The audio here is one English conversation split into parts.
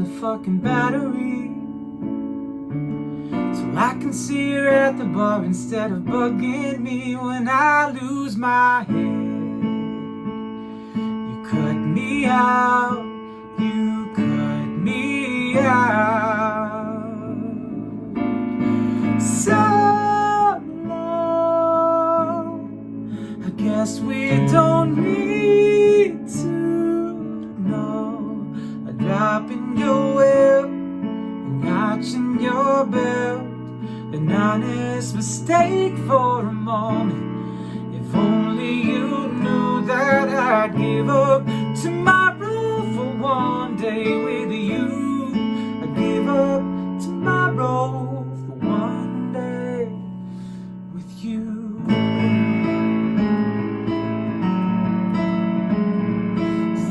the fucking battery, so I can see her at the bar instead of bugging me when I lose my head. You cut me out, you cut me out. So long, I guess we don't need to know. A drop in your well, a notch in your belt, an honest mistake for a moment. If only you knew that I'd give up to my role for one day with you. I'd give up to my role for one day with you.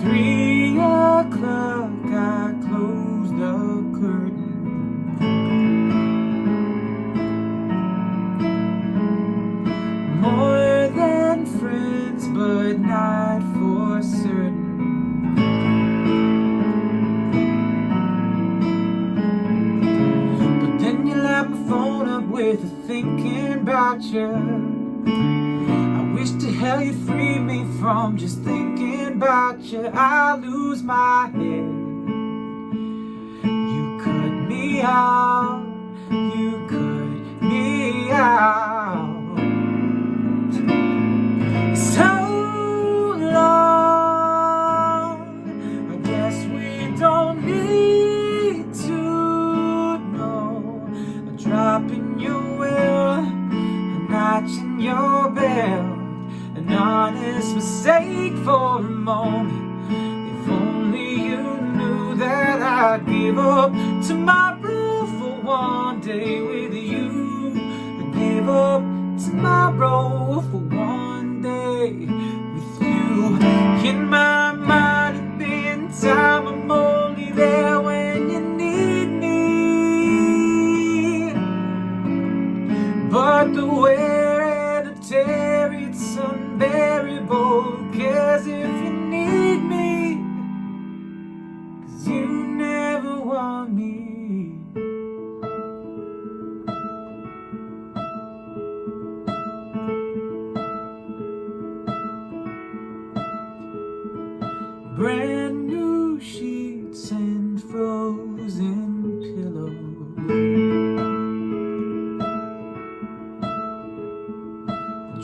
3 o'clock, I close the curtain. More than friends, but not for certain. But then you light my phone up with a thinking about you. I wish to hell you free me from just thinking about you. I lose my head. You cut me out, you cut me out. So long, I guess we don't need to know. A drop in your well, a notch in your belt, an honest mistake for a moment. If only you knew that I'd give up to my role for one day with you. I'd give up to my role for one day with you. In my mind, it's been time. I'm only there when you need me. But the wear and tear, it's unbearable. Who cares if you need me? 'Cause you never want me. Brand new sheets and frozen pillows.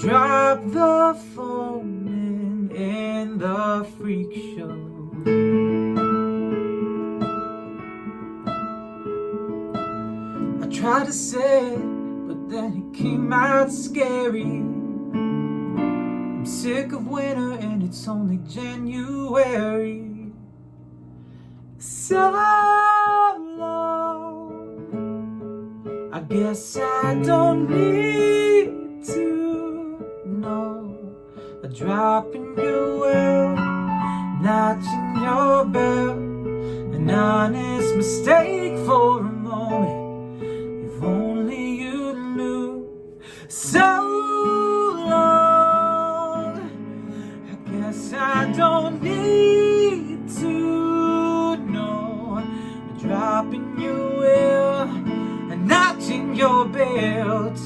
Drop the phone and end the freak show. I tried to say it, but then it came out scary. I'm sick of winter and it's only January. So long, I guess I don't need to know. A drop in your well, notch in your belt, an honest mistake for a moment. If only you knew. So I don't need to know. A drop in your will, a notch in your belt,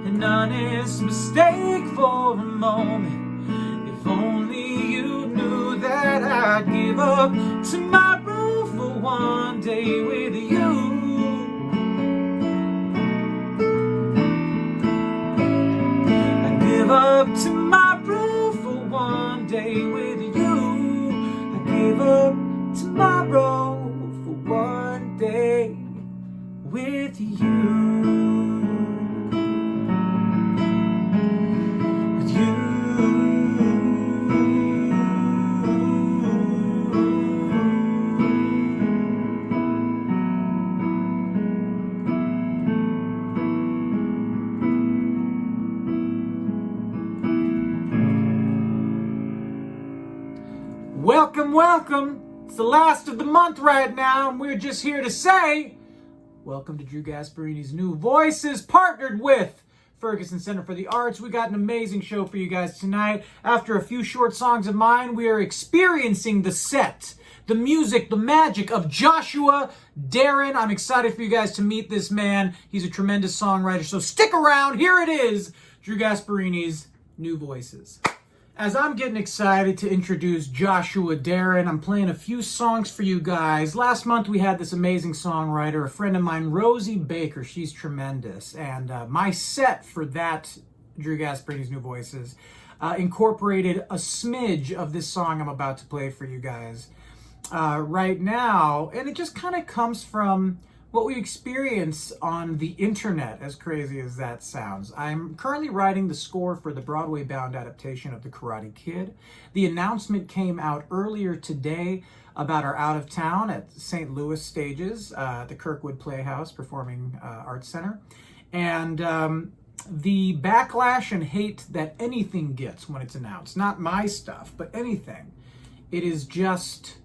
an honest mistake for a moment. If only you knew that I'd give up to my role for one day with you. I'd give up to my role for one day with you. I give up tomorrow for one day with you. With you. Welcome, welcome. It's the last of the month right now, and we're just here to say, welcome to Drew Gasparini's New Voices, partnered with Ferguson Center for the Arts. We got an amazing show for you guys tonight. After a few short songs of mine, we are experiencing the set, the music, the magic of Joshua Darren. I'm excited for you guys to meet this man. He's a tremendous songwriter, so stick around. Here it is, Drew Gasparini's New Voices. As I'm getting excited to introduce Joshua Darren, I'm playing a few songs for you guys. Last month we had this amazing songwriter, a friend of mine, Rosie Baker. She's tremendous. And my set for that, Drew Gasparini's New Voices, incorporated a smidge of this song I'm about to play for you guys right now. And it just kind of comes from what we experience on the internet, as crazy as that sounds. I'm currently writing the score for the Broadway-bound adaptation of The Karate Kid. The announcement came out earlier today about our out of town at St. Louis stages, the Kirkwood Playhouse Performing Arts Center. And the backlash and hate that anything gets when it's announced, not my stuff, but anything, it is just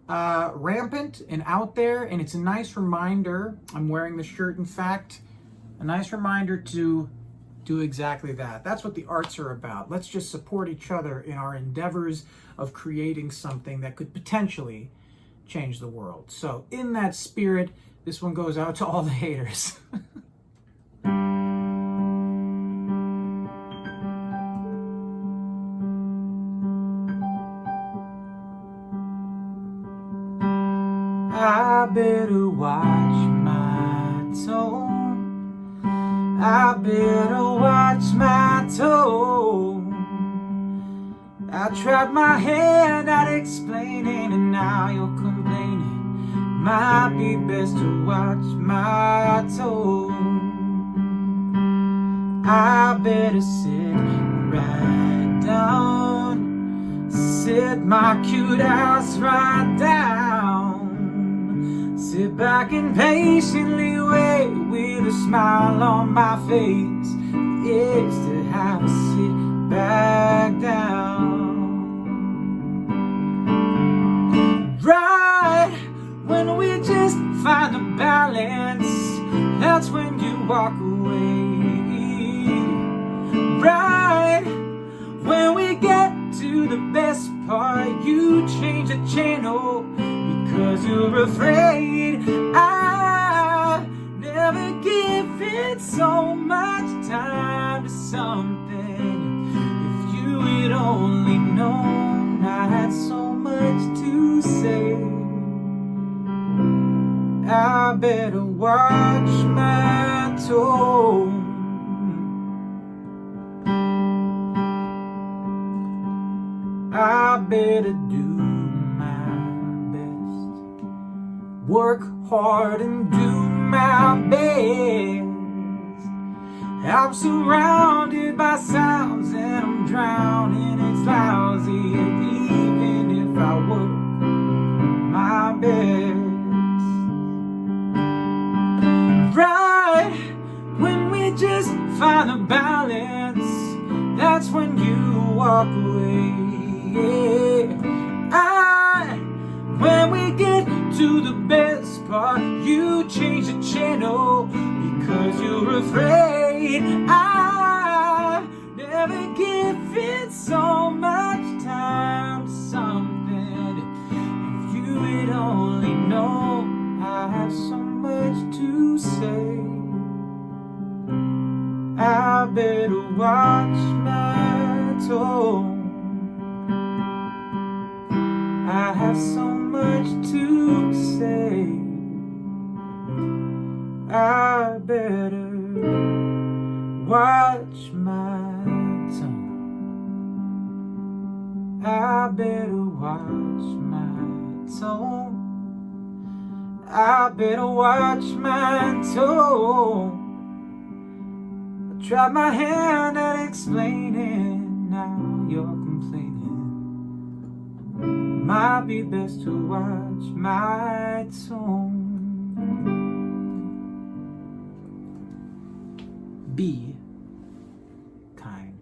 rampant and out there, and it's a nice reminder. I'm wearing the shirt, in fact, a nice reminder to do exactly that. That's what the arts are about. Let's just support each other in our endeavors of creating something that could potentially change the world. So in that spirit, this one goes out to all the haters. I better watch my tone. I better watch my tone. I tried my hand at explaining, and now you're complaining. Might be best to watch my tone. I better sit right down. Sit my cute ass right down. Sit back and patiently wait with a smile on my face. It's to have a sit back down. Right when we just find a balance, that's when you walk away. Right when we get to the best part, you change the channel because you're afraid. I never give it so much time to something. If you had only known I had so much to say. I better watch my tone. I better do work hard and do my best. I'm surrounded by sounds and I'm drowning. It's lousy, even if I work my best. Right when we just find a balance, that's when you walk away. When we get to the best part, you change the channel because you're afraid. I never give it so much time to something. If you had only known I have so much to say. I better watch my tone. I have so much to say. I better watch my tongue. I better watch my tone. I better watch my tone. I tried my hand at explaining, now you're complaining. Might be best to watch my tone. Be kind.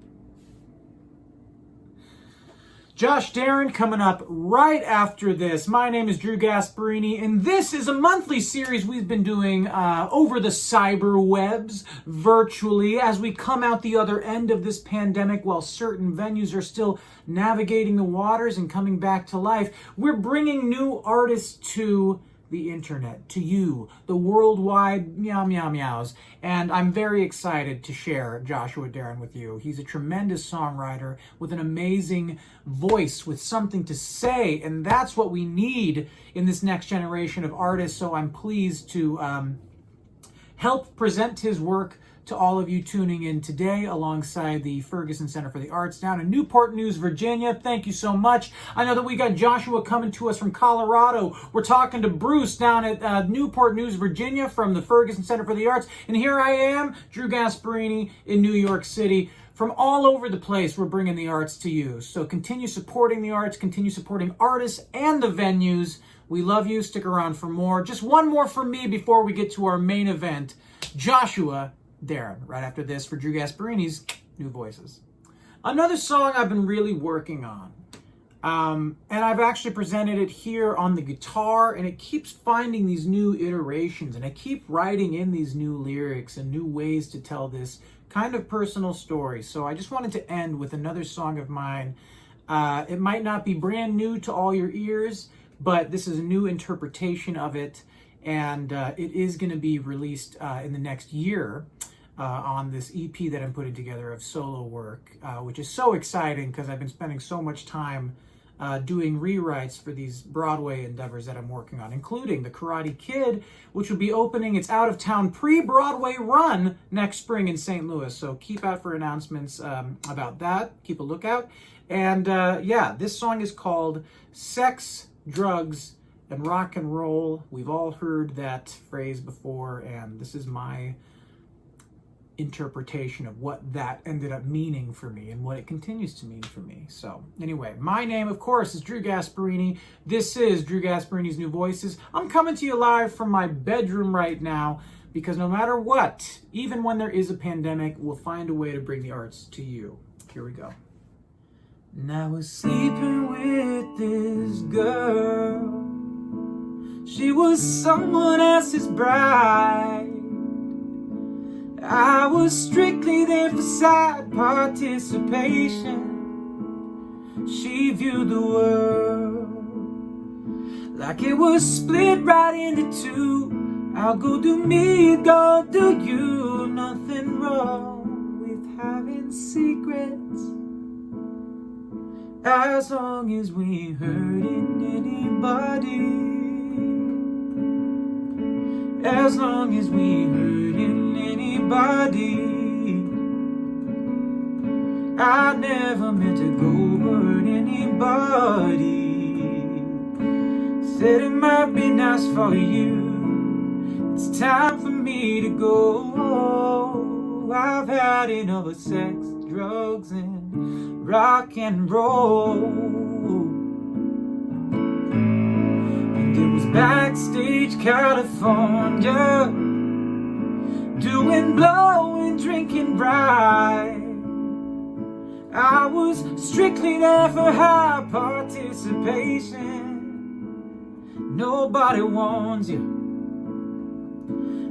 Josh Darren coming up right after this. My name is Drew Gasparini, and this is a monthly series we've been doing over the cyber webs virtually as we come out the other end of this pandemic while certain venues are still navigating the waters and coming back to life. We're bringing new artists to the internet, to you, the worldwide meow meow meows. And I'm very excited to share Joshua Darren with you. He's a tremendous songwriter with an amazing voice, with something to say, and that's what we need in this next generation of artists. So I'm pleased to help present his work to all of you tuning in today alongside the Ferguson Center for the Arts down in Newport News, Virginia. Thank you so much. I know that we got Joshua coming to us from Colorado. We're talking to Bruce down at Newport News, Virginia from the Ferguson Center for the Arts. And here I am, Drew Gasparini in New York City. From all over the place, we're bringing the arts to you. So continue supporting the arts, continue supporting artists and the venues. We love you. Stick around for more. Just one more from me before we get to our main event. Joshua Darren, right after this for Drew Gasparini's New Voices. Another song I've been really working on. And I've actually presented it here on the guitar, and it keeps finding these new iterations, and I keep writing in these new lyrics and new ways to tell this kind of personal story. So I just wanted to end with another song of mine. It might not be brand new to all your ears, but this is a new interpretation of it, and it is going to be released in the next year. On this EP that I'm putting together of solo work, which is so exciting because I've been spending so much time doing rewrites for these Broadway endeavors that I'm working on, including The Karate Kid, which will be opening its out-of-town pre-Broadway run next spring in St. Louis. So keep out for announcements about that. Keep a lookout. And yeah, this song is called Sex, Drugs, and Rock and Roll. We've all heard that phrase before, and this is my interpretation of what that ended up meaning for me and what it continues to mean for me. So anyway, my name, of course, is Drew Gasparini. This is Drew Gasparini's New Voices. I'm coming to you live from my bedroom right now because no matter what, even when there is a pandemic, we'll find a way to bring the arts to you. Here we go. And I was sleeping with this girl. She was someone else's bride. I was strictly there for side participation. She viewed the world like it was split right into two. I'll go do me, go do you. Nothing wrong with having secrets, as long as we hurting anybody. As long as we hurting anybody. I never meant to go hurt anybody. Said it might be nice for you. It's time for me to go. I've had enough of sex, drugs, and rock and roll. It was backstage California, doing blow and drinking right. I was strictly there for high participation. Nobody warns you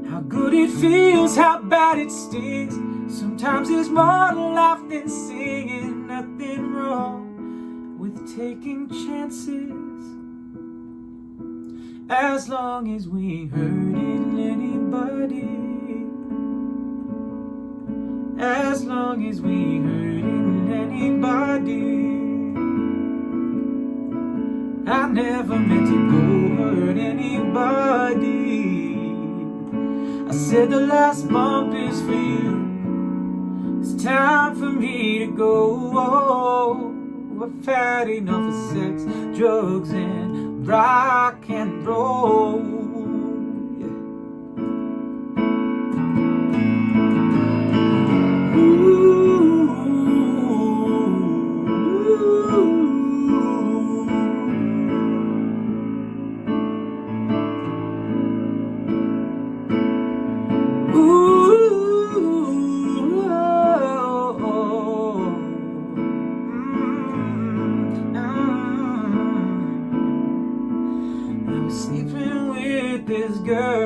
how good it feels, how bad it stings. Sometimes there's more to life than singing. Nothing wrong with taking chances, as long as we hurting anybody. As long as we hurting anybody. I never meant to go hurt anybody. I said the last bump is for you. It's time for me to go. I've had enough of sex, drugs, and rock and roll.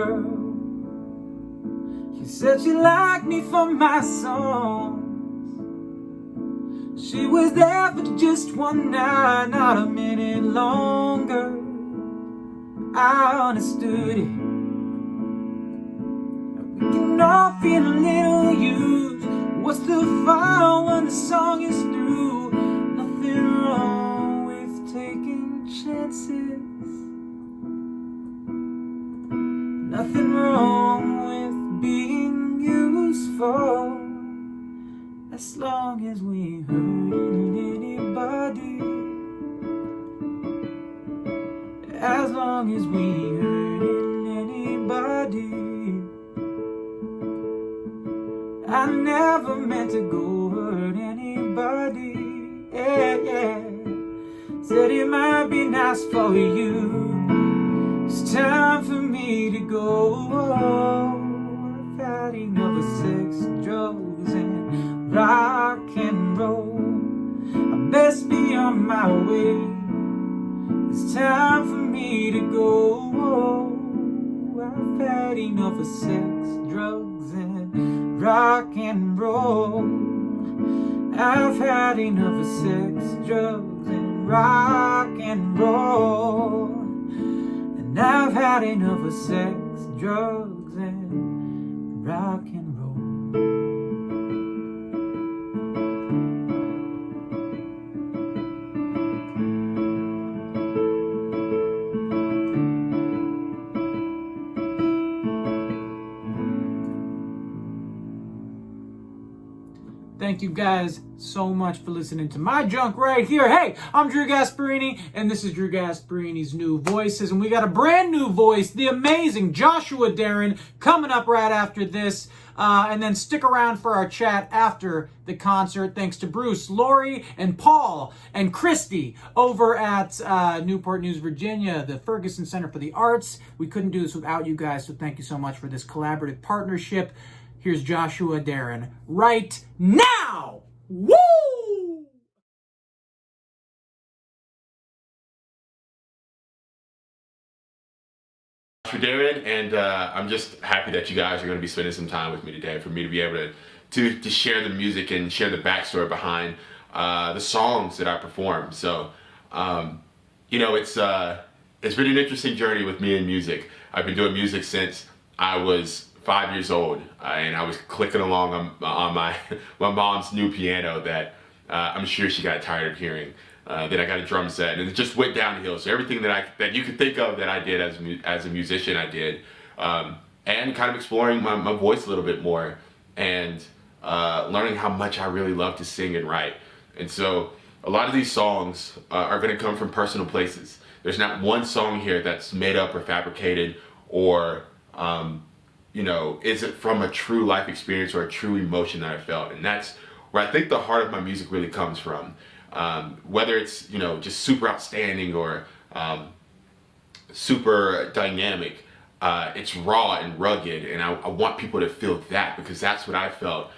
girl. She said she liked me for my songs. She was there for just one night, not a minute longer. I understood it. We can all feel a little used. What's the fun when the song is through? Nothing wrong with taking chances. Nothing wrong with being useful, as long as we hurting anybody. As long as we hurting anybody. I never meant to go hurt anybody. Yeah, yeah. Said it might be nice for you. It's time for me to go. I've had enough of sex, drugs, and rock and roll. I best be on my way. It's time for me to go. I've had enough of sex, drugs, and rock and roll. I've had enough of sex, drugs, and rock and roll. And I've had enough of sex, drugs, and rock and roll. Thank you guys so much for listening to my junk right here. Hey, I'm Drew Gasparini, and this is Drew Gasparini's New Voices, and we got a brand new voice, the amazing Joshua Darren, coming up right after this. And then stick around for our chat after the concert. Thanks to Bruce, Lori, and Paul, and Christy over at Newport News, Virginia, the Ferguson Center for the Arts. We couldn't do this without you guys, so thank you so much for this collaborative partnership. Here's Joshua Darren right now. Woo! Darren, and I'm just happy that you guys are going to be spending some time with me today, for me to be able to share the music and share the backstory behind the songs that I perform. So, you know, it's been an interesting journey with me and music. I've been doing music since I was 5 years old, and I was clicking along on my mom's new piano that I'm sure she got tired of hearing. Then I got a drum set, and it just went downhill. So everything that you could think of that I did as a musician, I did, and kind of exploring my voice a little bit more, and learning how much I really love to sing and write. And so a lot of these songs are going to come from personal places. There's not one song here that's made up or fabricated, or you know, is it from a true life experience or a true emotion that I felt. And that's where I think the heart of my music really comes from. Whether it's, you know, just super outstanding or super dynamic, it's raw and rugged, and I want people to feel that, because that's what I felt.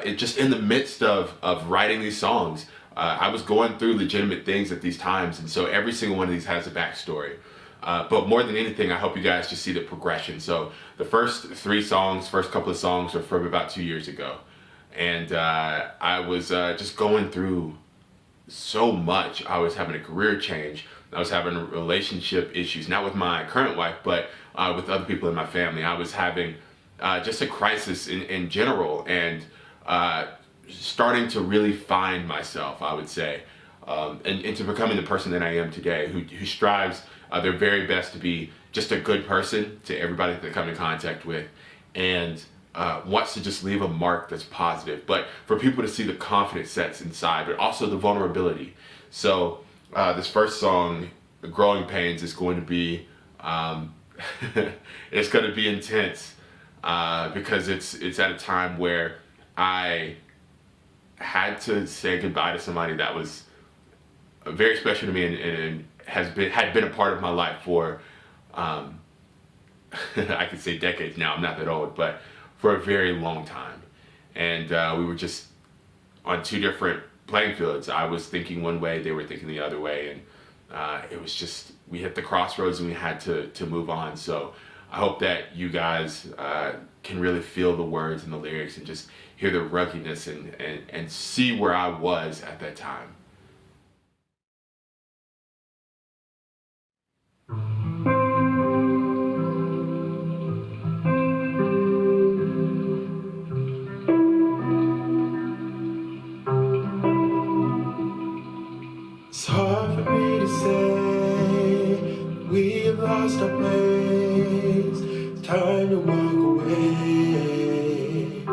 It just in the midst of writing these songs, I was going through legitimate things at these times, and so every single one of these has a backstory. But more than anything, I hope you guys just see the progression. So the first couple of songs are from about 2 years ago. And I was just going through so much. I was having a career change. I was having relationship issues, not with my current wife, but with other people in my family. I was having just a crisis in general, and starting to really find myself, I would say, and into becoming the person that I am today, who strives their very best to be just a good person to everybody that they come in contact with, and wants to just leave a mark that's positive, but for people to see the confidence that's inside, but also the vulnerability. So this first song, The Growing Pains, is going to be it's going to be intense, because it's at a time where I had to say goodbye to somebody that was very special to me, and had been a part of my life for I could say decades now. I'm not that old, but for a very long time. And we were just on two different playing fields. I was thinking one way, they were thinking the other way, and it was just, we hit the crossroads and we had to move on. So I hope that you guys can really feel the words and the lyrics and just hear the ruggedness and see where I was at that time. It's hard for me to say we have lost our place. It's time to walk away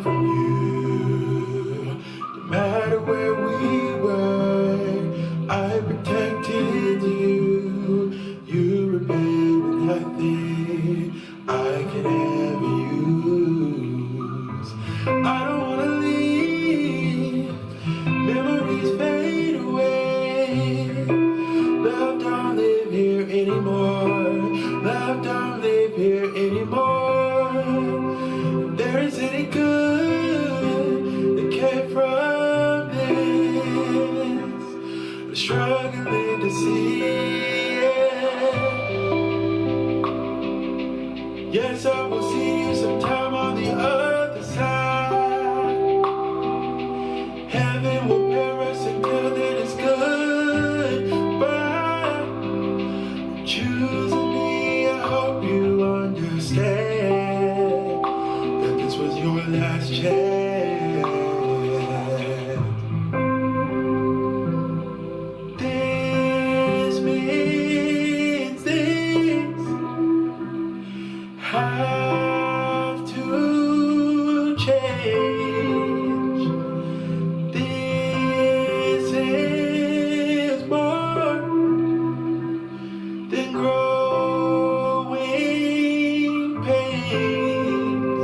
from you. No matter where we were, I protected you. You remain with nothing I can ever use. I don't wanna leave. Memories fade away. Love don't live here anymore. Love don't live here anymore. If there is any good that came from this, I'm struggling to see it. Yes, I will see you sometime on the other side. Heaven will bear us until then it's goodbye. Choosing me, I hope you understand that this was your last chance. This means things have to change. This is more than growing pains.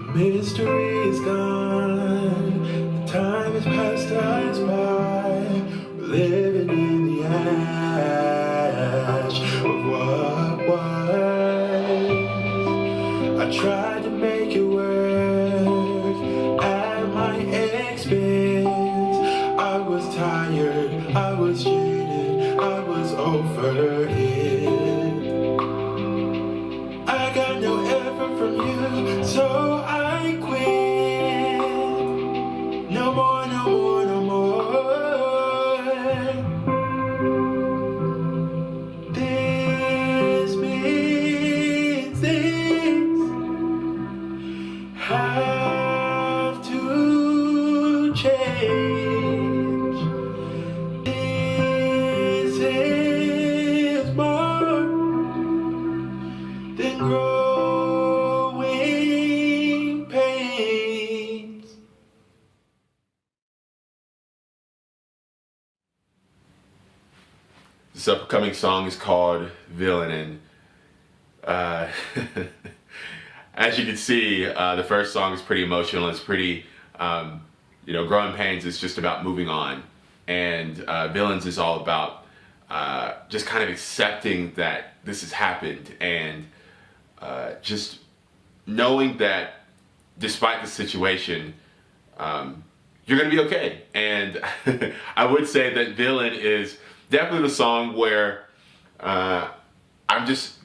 The mystery is gone. The time has passed us by. We're living in the ash of what was. I tried to make it work at my expense. I was tired, I was jaded, I was over it. I got no effort from you, so I quit. No more, no more, no more. This means things have to change. This is more than growing pains. This upcoming song is called Villain, and as you can see, the first song is pretty emotional. It's pretty, Growing Pains is just about moving on, and Villains is all about just kind of accepting that this has happened, and just knowing that despite the situation, you're gonna be okay. And I would say that Villain is definitely the song where I'm just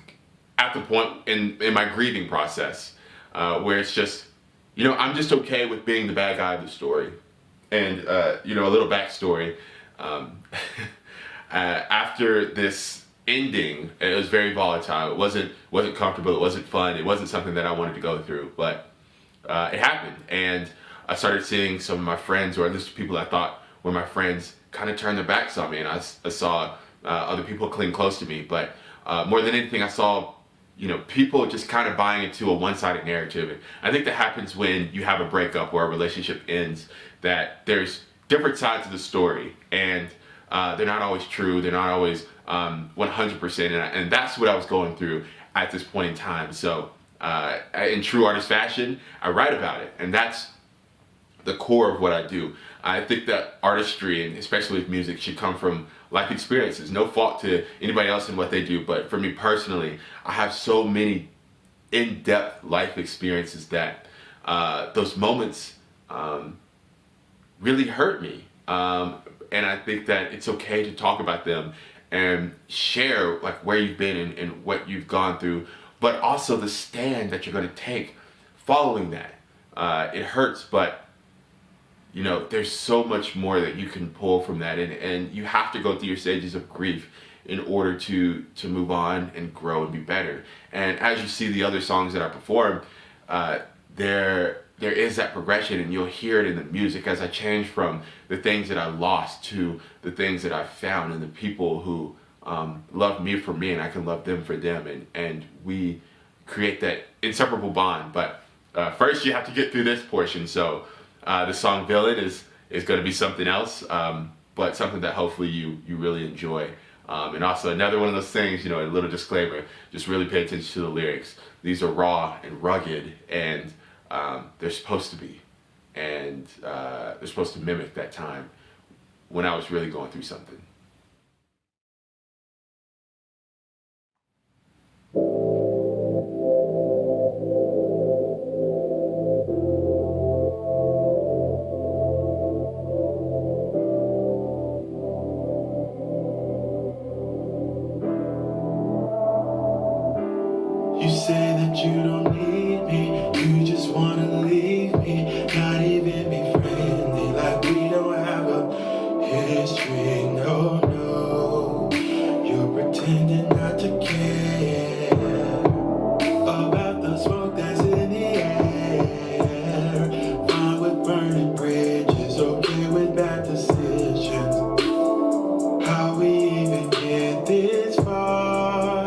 at the point in my grieving process where it's just, I'm just okay with being the bad guy of the story. And, a little backstory. After this ending, it was very volatile. It wasn't comfortable. It wasn't fun. It wasn't something that I wanted to go through, but it happened. And I started seeing some of my friends, or at least people I thought were my friends, kind of turn their backs on me. And I saw other people cling close to me. But more than anything, I saw people just kind of buying into a one-sided narrative. And I think that happens when you have a breakup or a relationship ends, that there's different sides of the story, and they're not always true. They're not always 100%. And that's what I was going through at this point in time. So in true artist fashion, I write about it. And that's the core of what I do. I think that artistry, and especially with music, should come from life experiences. No fault to anybody else in what they do, but for me personally, I have so many in-depth life experiences that those moments really hurt me. And I think that it's okay to talk about them and share like where you've been and what you've gone through, but also the stand that you're going to take following that. It hurts, but you know, there's so much more that you can pull from that, and you have to go through your stages of grief in order to move on and grow and be better. And as you see the other songs that I perform, there is that progression, and you'll hear it in the music as I change from the things that I lost to the things that I found, and the people who love me for me, and I can love them for them, and we create that inseparable bond. But first you have to get through this portion. So the song Villain is going to be something else, but something that hopefully you really enjoy. And also another one of those things, you know, a little disclaimer, just really pay attention to the lyrics. These are raw and rugged, and they're supposed to be. And they're supposed to mimic that time when I was really going through something. You say that you don't need me, you just wanna leave me, not even be friendly, like we don't have a history. No, no, you're pretending not to care about the smoke that's in the air. Fine with burning bridges, okay with bad decisions. How we even get this far?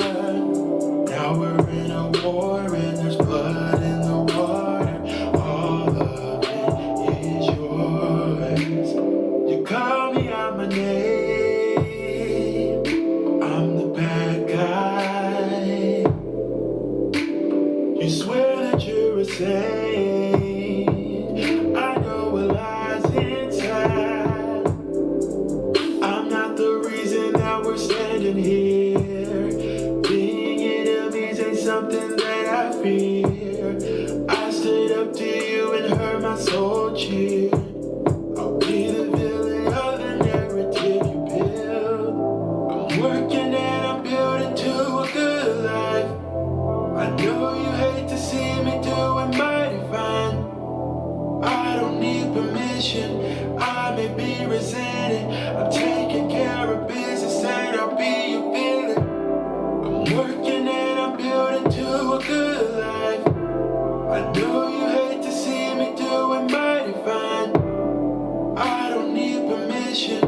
Now we're in a war and there's blood in the water. All of it is yours. You call me out my name, I'm the bad guy. You swear that you're a saint, I know what lies inside. I'm not the reason that we're standing here. Something that I fear. I stood up to you and heard my soul cheer. I'll be the villain of the narrative you build. I'm working and I'm building to a good life. I know you hate to see me doing mighty fine. I don't need permission, I may be resented. I'm taking care of business and I'll be your villain. I'm working and I'm building to a good life. I know you hate to see me doing mighty fine. I don't need permission,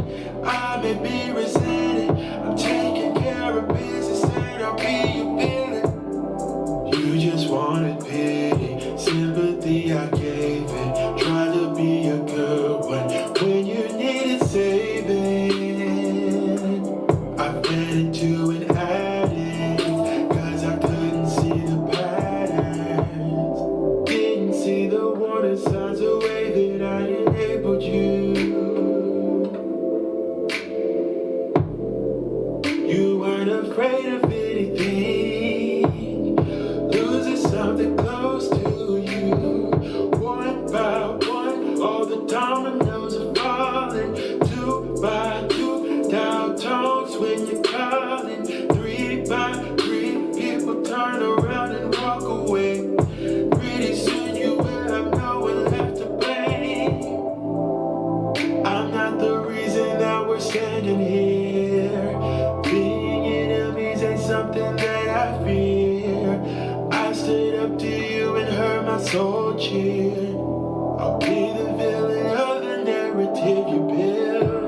I may be resented. I'm taking care of business and I'll be your villain. You just wanted pity, sympathy I gave it. Tried to be a good one when you needed saving. I fed into an addict, cause I couldn't see the patterns. Didn't see the warning signs the way that I enabled you. You weren't afraid of anything, losing something close to you. One by one, all the dominoes are falling. Two by two, dial tones when you're calling. Three by three, people turn around and walk away. Pretty soon you will have no one left to blame. I'm not the reason that we're standing here. Being enemies ain't something that I fear. I stood up to you and heard my soul cheer. I'll be the villain of the narrative you build.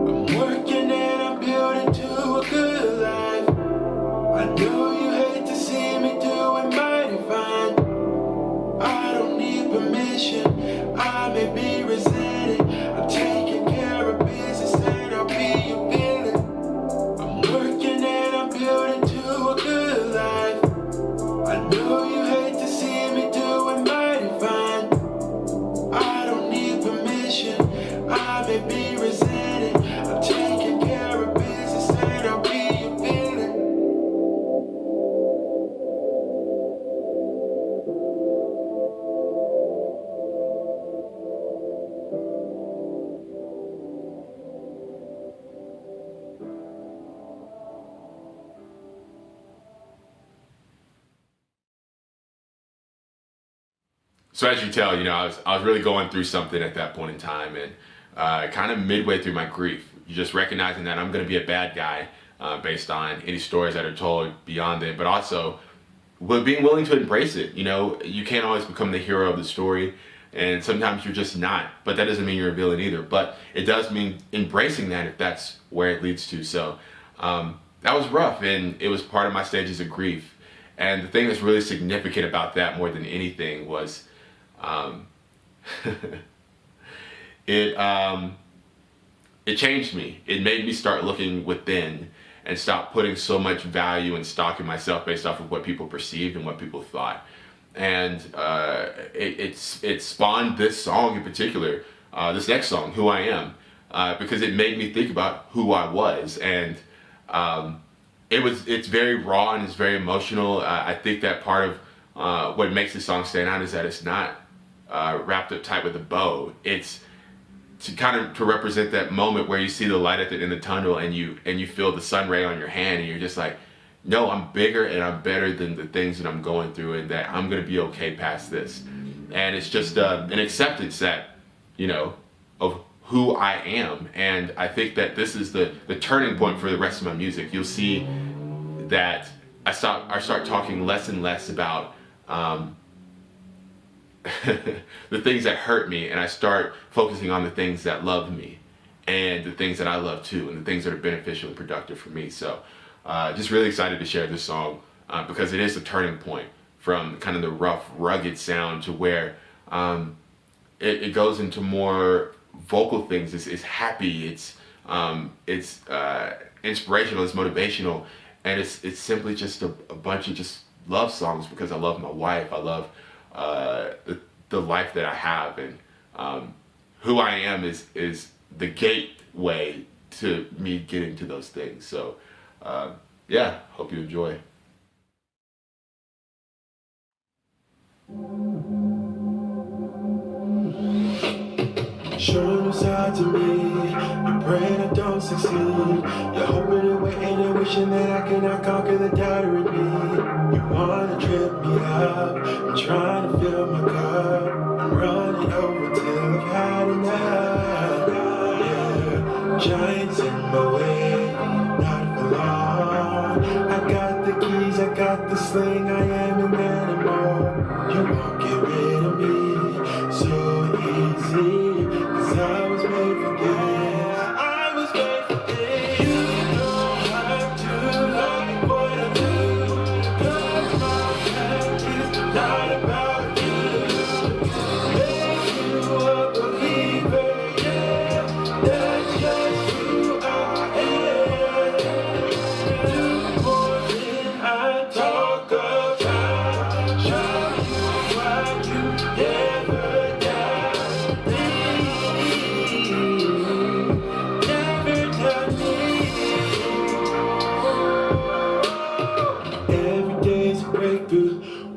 I'm working and I'm building to a good life. I know you hate to see me doing mighty fine. I don't need permission, I may be resented. I'm taking care of business and I'll be your villain. I'm working and I'm building to a good life. I know you hate to see me doing mighty fine. So as you tell, I was really going through something at that point in time, and kind of midway through my grief, just recognizing that I'm going to be a bad guy based on any stories that are told beyond it, but also being willing to embrace it. You can't always become the hero of the story, and sometimes you're just not, but that doesn't mean you're a villain either. But it does mean embracing that if that's where it leads to. So that was rough, and it was part of my stages of grief. And the thing that's really significant about that more than anything was it changed me. It made me start looking within and stop putting so much value and stock in myself based off of what people perceived and what people thought. And it spawned this song in particular, this next song, Who I Am, because it made me think about who I was. And it's very raw and it's very emotional. I think that part of what makes the song stand out is that it's not wrapped up tight with a bow. It's to represent that moment where you see the light at the end of the tunnel, and you feel the sun ray on your hand, and you're just like, no, I'm bigger and I'm better than the things that I'm going through, and that I'm gonna be okay past this. And it's just an acceptance that, of who I am. And I think that this is the turning point for the rest of my music. You'll see that I start talking less and less about the things that hurt me, and I start focusing on the things that love me and the things that I love too, and the things that are beneficial and productive for me. So just really excited to share this song because it is a turning point from kind of the rough, rugged sound to where it goes into more vocal things. It's happy, it's inspirational, it's motivational, and it's simply just a bunch of just love songs because I love my wife, I love the life that I have, and who I am is the gateway to me getting to those things. So yeah, hope you enjoy. Showing no side to me, you're praying I don't succeed. You're hoping and waiting and wishing that I cannot conquer the doubter in me. You wanna trip me up, I'm trying to fill my cup. I'm running over till I've had enough. Yeah, giants in my way, not for long. I got the keys, I got the sling, I am an animal. You won't get rid of me so easy. I was made for this. I was made for this. You don't have to like what I do, 'cause my path is not about you. Make you a believer, yeah. That's just who I am. Do more than I talk about. Show you why you never die.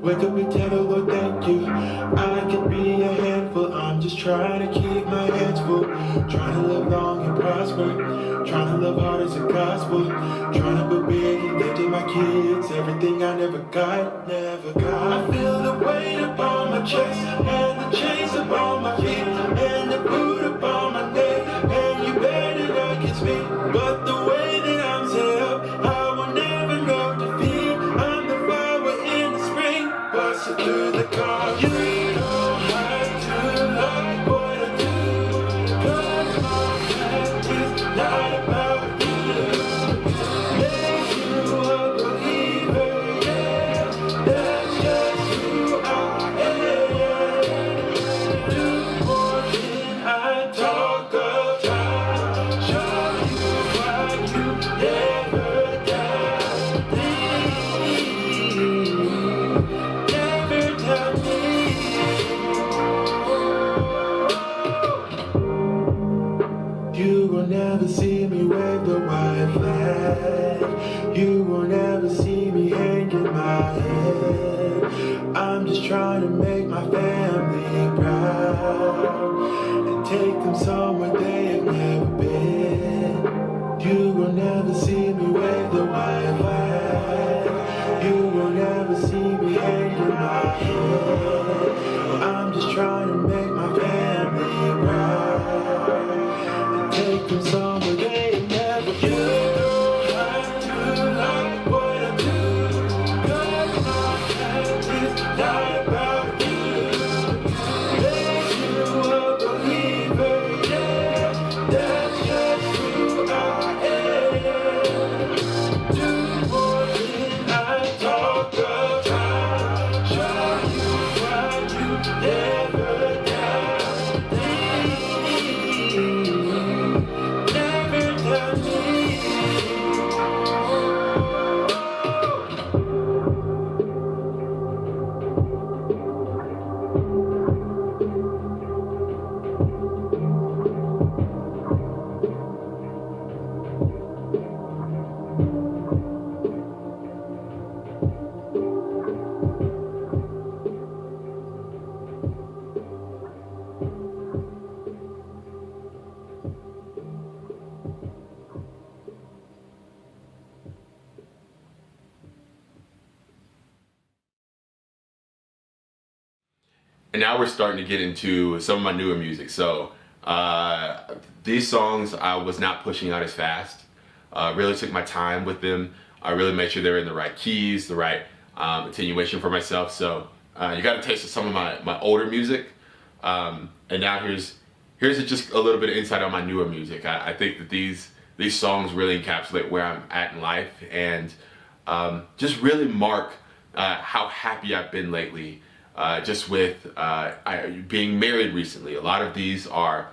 Wake up and tell the Lord thank you. I can be a handful, I'm just trying to keep my hands full. Trying to live long and prosper, trying to love hard as a gospel. Trying to be big and give to my kids everything I never got. I feel the weight upon my chest, and the chains upon my feet, and the boot upon my neck, and you better not kiss me. But the way that I'm set up, I will never know defeat. I'm the flower in the spring, busting through the car. You don't have to like what I do, 'cause my path is not about you. Make you a believer, yeah. That's just who I am. Do more than I talk about. Show you why you never die. Never tell me. You will never see me wave the white flag. You will never see me hanging my head. I'm just trying to make my family proud and take them somewhere they have never been. You will never see me wave the white flag. You will never see me hanging my head. I'm just like a song, but they never do. You don't have to like what I do, 'cause my life is not about you. Make you a believer, yeah, that's just who I am. Do more than I talk about, show you what you never done. Never done me. And now we're starting to get into some of my newer music. So these songs I was not pushing out as fast. Really took my time with them. I really made sure they're in the right keys, the right attenuation for myself. So you got a taste of some of my older music. And now here's just a little bit of insight on my newer music. I think that these songs really encapsulate where I'm at in life and just really mark how happy I've been lately. Just with being married recently. A lot of these are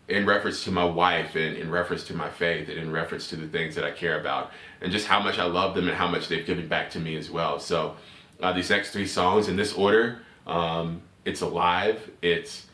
in reference to my wife and in reference to my faith and in reference to the things that I care about and just how much I love them and how much they've given back to me as well. So these next 3 songs in this order, it's Alive, it's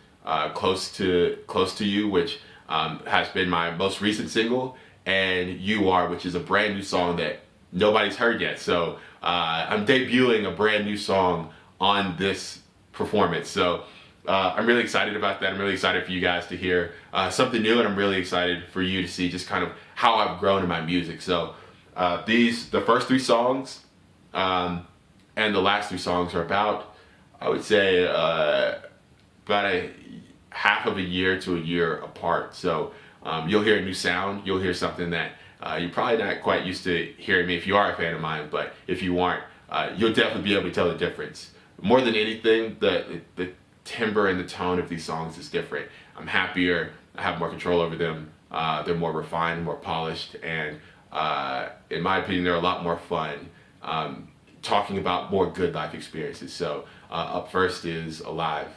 Close to You, which has been my most recent single, and You Are, which is a brand new song that nobody's heard yet. So I'm debuting a brand new song on this performance. So I'm really excited about that. I'm really excited for you guys to hear something new, and I'm really excited for you to see just kind of how I've grown in my music. So the first 3 songs and the last 3 songs are about, I would say, about a half of a year to a year apart. So you'll hear a new sound. You'll hear something that you're probably not quite used to hearing me if you are a fan of mine, but if you aren't, you'll definitely be able to tell the difference. More than anything, the timbre and the tone of these songs is different. I'm happier, I have more control over them, they're more refined, more polished, and in my opinion, they're a lot more fun, talking about more good life experiences. So up first is Alive.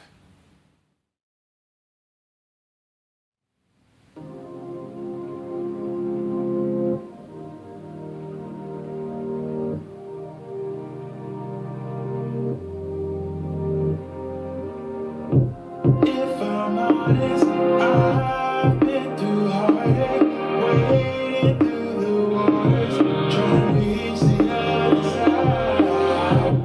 If I'm honest, I've been through heartache, wading through the waters, trying to reach the other side.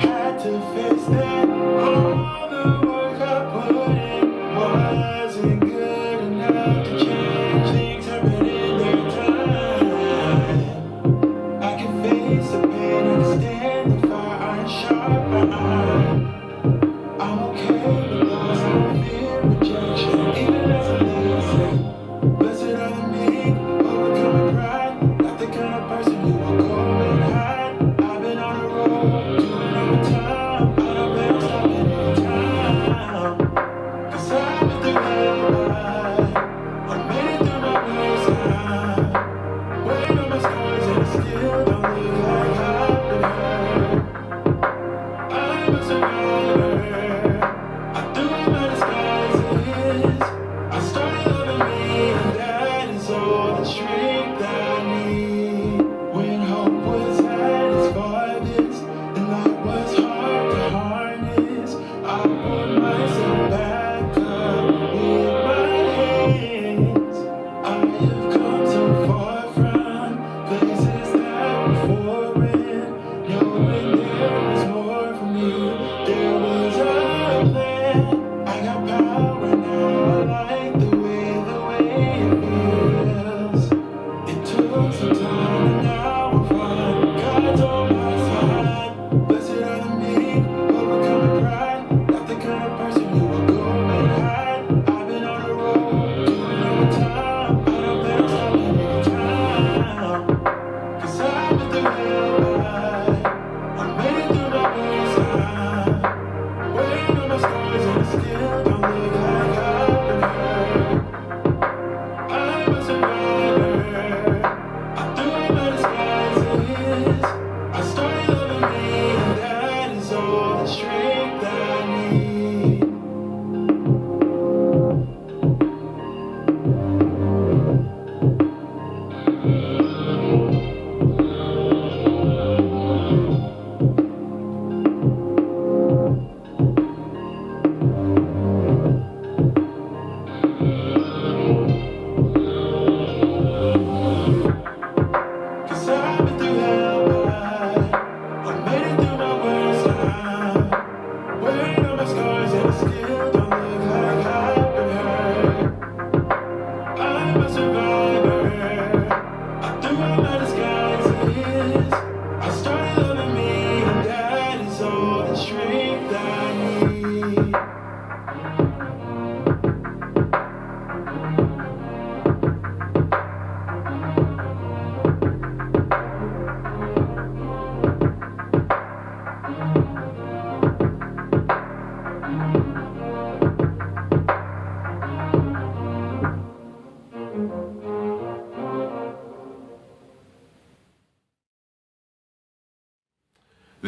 Had to face that, all the work I put in wasn't good enough to change things happen in their time. I can face the pain and stand the fire, iron sharp iron. I'm okay with loss, I don't fear rejection.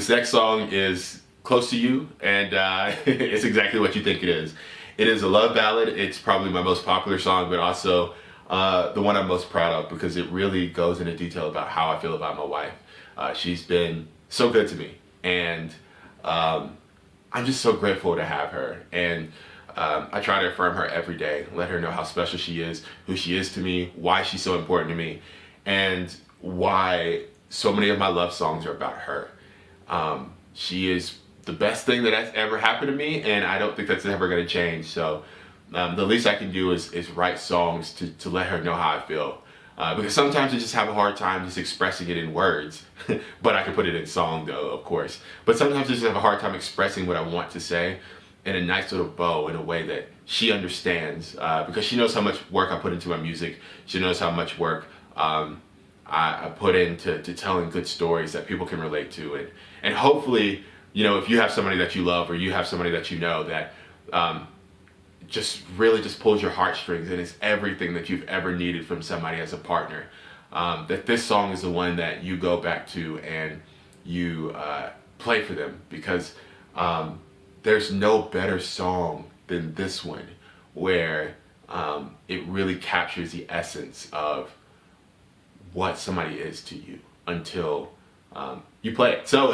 This next song is close to you, and it's exactly what you think it is. It is a love ballad. It's probably my most popular song, but also the one I'm most proud of because it really goes into detail about how I feel about my wife. She's been so good to me, and I'm just so grateful to have her. And I try to affirm her every day, let her know how special she is, who she is to me, why she's so important to me, and why so many of my love songs are about her. She is the best thing that has ever happened to me, and I don't think that's ever going to change. So the least I can do is write songs to let her know how I feel. Because sometimes I just have a hard time just expressing it in words, but I can put it in song though, of course. But sometimes I just have a hard time expressing what I want to say in a nice little bow in a way that she understands, because she knows how much work I put into my music. She knows how much work I put into telling good stories that people can relate to. And hopefully, you know, if you have somebody that you love or you have somebody that you know that just really just pulls your heartstrings and is everything that you've ever needed from somebody as a partner, that this song is the one that you go back to and you play for them, because there's no better song than this one, where it really captures the essence of what somebody is to you until you play it. So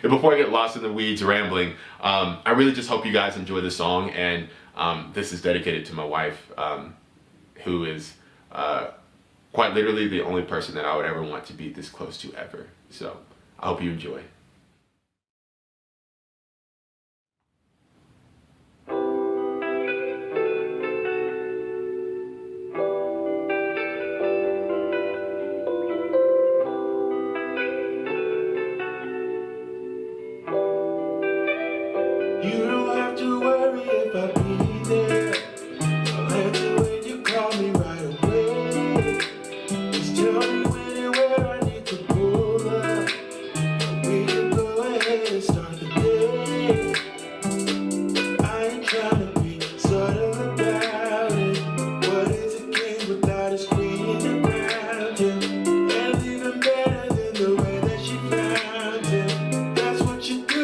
before I get lost in the weeds rambling, I really just hope you guys enjoy the song, and this is dedicated to my wife, who is quite literally the only person that I would ever want to be this close to ever. So I hope you enjoy. You don't have to worry if I'll be there. I'll answer when you call me right away. Just tell me when and where I need to pull up. We can go ahead and start the day. I ain't trying to be subtle about it. What is a king without his queen around him? And even better than the way that she found him. That's what you do.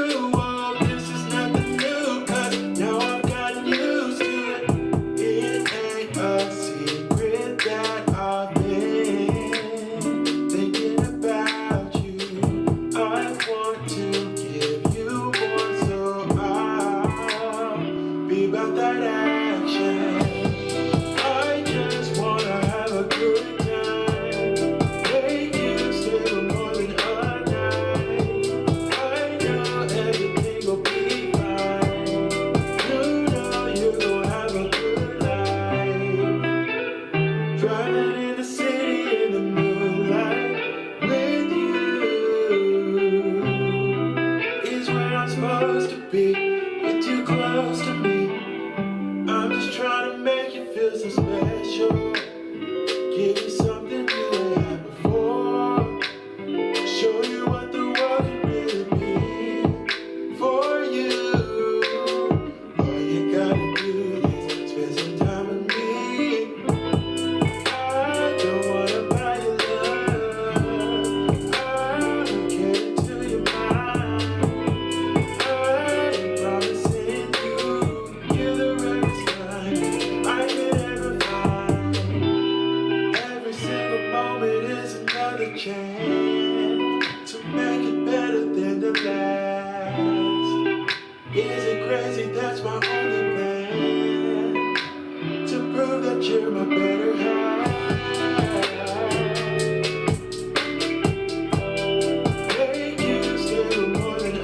Supposed to be, you're too close to me. I'm just trying to make you feel so special. Give you something you ain't had before. Show you what the world can really be for you. All you gotta do is spend some time with me. I don't wanna buy your love. I don't care till you're mine. Chance to make it better than the last. Is it crazy? That's my only plan, to prove that you're my better half. Make you stay for more than a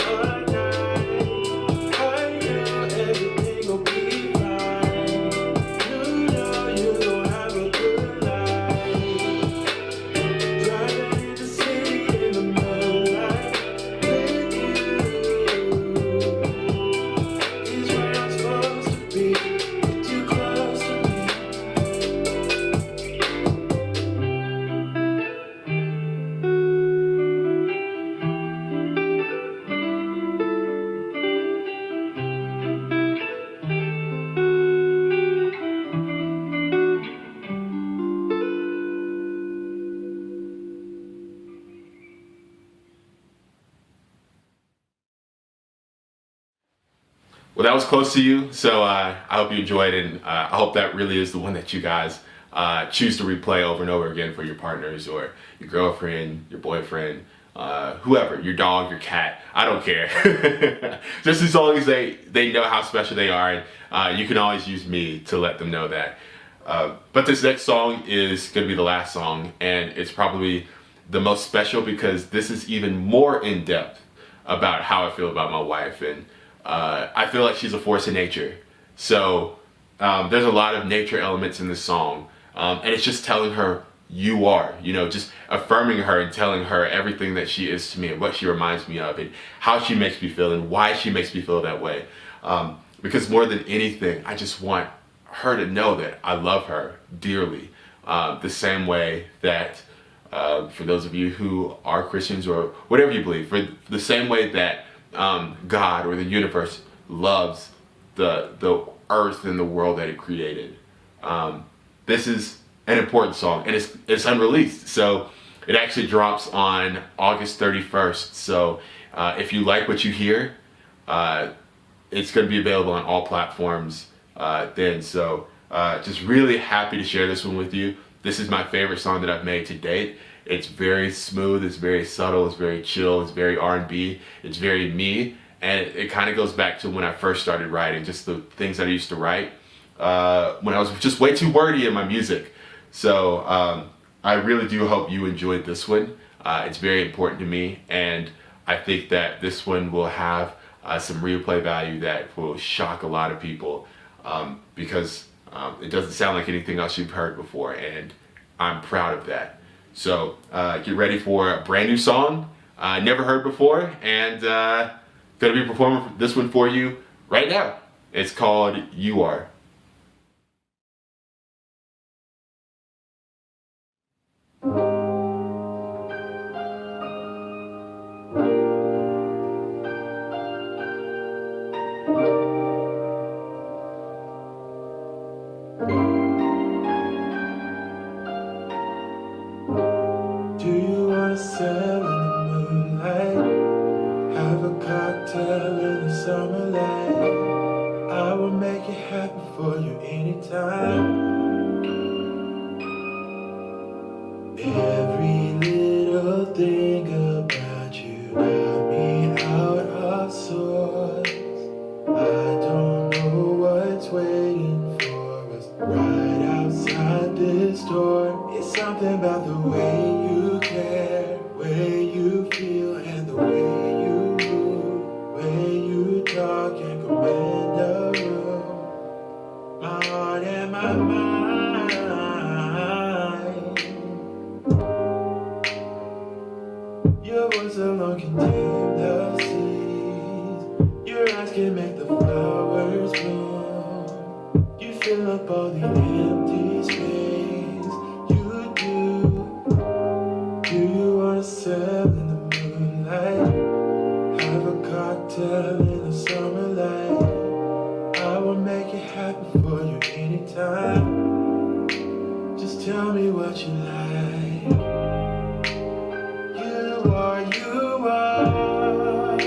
night. I know everything will be fine. You know you gon' have a good life. Well, that was Close to You, so I hope you enjoyed it, and I hope that really is the one that you guys choose to replay over and over again for your partners or your girlfriend, your boyfriend, whoever, your dog, your cat, I don't care. Just as long as they know how special they are, and you can always use me to let them know that. But this next song is going to be the last song, and it's probably the most special because this is even more in depth about how I feel about my wife, and I feel like she's a force of nature. So there's a lot of nature elements in this song, and it's just telling her you are, just affirming her and telling her everything that she is to me and what she reminds me of and how she makes me feel and why she makes me feel that way. Because more than anything, I just want her to know that I love her dearly, the same way that for those of you who are Christians or whatever you believe, for the same way that God or the universe loves the earth and the world that it created. This is an important song, and it's unreleased, so it actually drops on August 31st. So if you like what you hear, it's going to be available on all platforms then. So just really happy to share this one with you. This is my favorite song that I've made to date. It's very smooth, it's very subtle, it's very chill, it's very R&B, it's very me, and it kind of goes back to when I first started writing, just the things that I used to write when I was just way too wordy in my music. So I really do hope you enjoyed this one. It's very important to me, and I think that this one will have some replay value that will shock a lot of people because it doesn't sound like anything else you've heard before, and I'm proud of that. So get ready for a brand new song never heard before, and gonna be performing this one for you right now. It's called You Are. Do you wanna sail in the moonlight? Have a cocktail in the summer light? I will make it happen for you anytime. Every little thing about you got me out of sorts. I don't know what's waiting for us right outside this door. It's something about the way you care, way you feel, and the way you move, way you talk and command a room. My heart and my mind. Your voice alone can tame the seas. Your eyes can make the flowers bloom. You fill up all the empty space. You do. Do you wanna sail in the moonlight? Have a cocktail in the summer light? I will make it happen for you anytime. Just tell me what you like. You are, you are.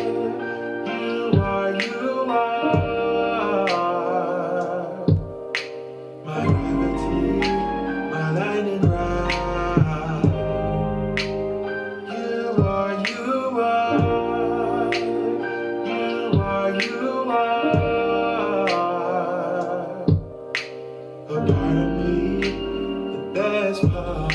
You are, you are. My gravity, my lightning rod. You are, you are. You are, you are. A part of me, the best part.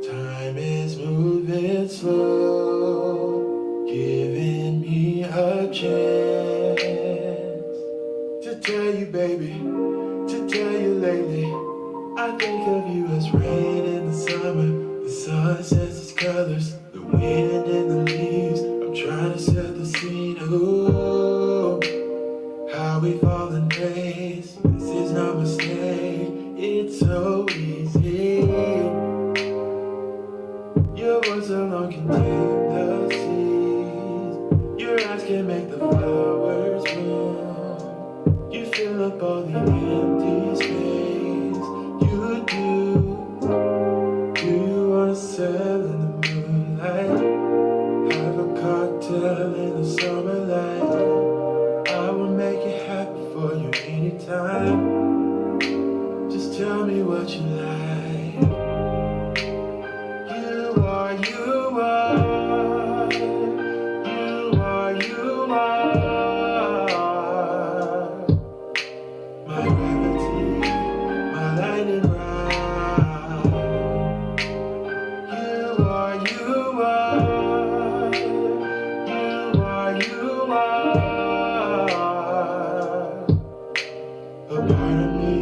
Time is moving slow, giving me a chance to tell you, baby, to tell you lately. I think of you as rain in the summer, the sun sets its colors, the wind in the leaves. I'm trying to set the scene. Ooh, how we fall in place. This is no mistake. It's so easy. Your voice alone can tame the seas. Your eyes can make the flowers bloom. You fill up all the empty space. You do. Do you wanna sail in the moonlight? Have a cocktail in the summer light? Just tell me what you like. You are, you are. You are, you are. My gravity, my lightning rod. You are, you are. You are, you are. A part of me,